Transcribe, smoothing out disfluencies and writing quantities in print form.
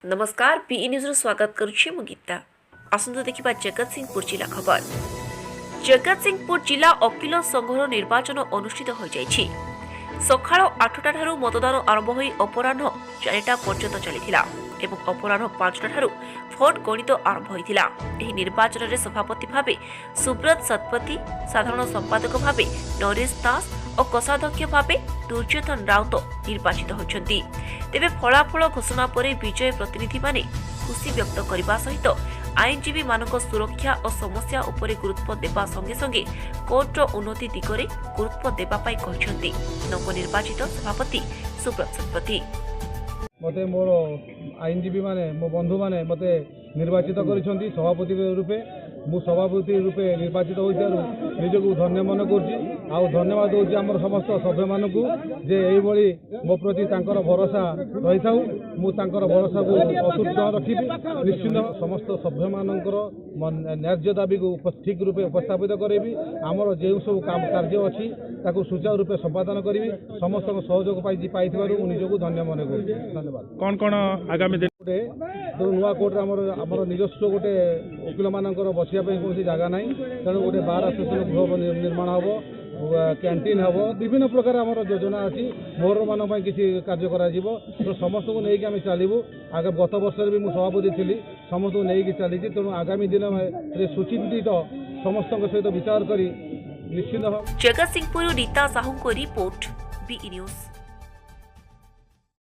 नमस्कार PE news स्वागत करुछि मु गीता। आसंतु देखिबा जगतसिंहपुर जिला खबर। जगतसिंहपुर जिला अपिल संघर निर्वाचन अनुष्ठित हो जाइछि। सकाळ 8टा ठारू मतदान आरंभ होई अपराह्न 4टा पर्यंत चलिथिला एवं अपराह्न 5टा ठारू भोट गणित आरंभ होइथिला। एही निर्वाचन रे सभापति भाबे सुब्रत शतपथी, साधारण संपादक भाबे नरेश दास और कोषाध्यक्ष भाबे दुर्योधन राउत निर्वाचित होइछन्ति। तेबे फलाफल घोषणा पर विजय प्रतिनिधि माने खुशी व्यक्त करने सहित आईनजीवी मानक सुरक्षा और समस्या उपरे गुरुत्व देवा संगे संगे कोर्टर उन्नति दिगरे गुरुत्व देवा पाई कहछन्ति नवनिर्वाचित सभापति सुब्रत शतपथी। मते मोर आईनजीवी माने मो बंधु माने मते निर्वाचित करिसंती सभापति रूपे। मु सभापति रूपे निर्वाचित होइतारु निजको धन्य मन करछि। आ धन्यवाद होछि हमर समस्त सभ्य मानकु जे एई भली मो प्रति तांकर भरोसा रहि थाउ। मु तांकर भरोसा को अतुट रखिबि। निश्चित समस्त सभ्य मानकर न्याय्य दाबी को ठीक रूपे उपस्थापित करेबी। हमर जे सब काम कार्य अछि ताको सुचारू रूपे संपादन करिबि। समस्त सहयोग पाइथिबारु मु निजको धन्य मन करछि। धन्यवाद। कौन आगामी दिन तो नुआ कोर्टे आमर निजस्व गोटे वकिल मानकर बसिया कौन जगह ना तेणु गोटे बार आसोसिएसन गृह निर्माण हम कैंटीन हम विभिन्न प्रकार आमर योजना अच्छी मोहर मान किसी कार्य करा तो समस्त को लेकिन आम चलू। आगे गत वर्ष भी मुझे सभापति थी समस्त को लेकिन चली तेणु आगामी दिन में सुचिंतित समस्त सहित विचार कर निश्चित। जगतसिंहपुर रीता साहू को रिपोर्ट बी न्यूज।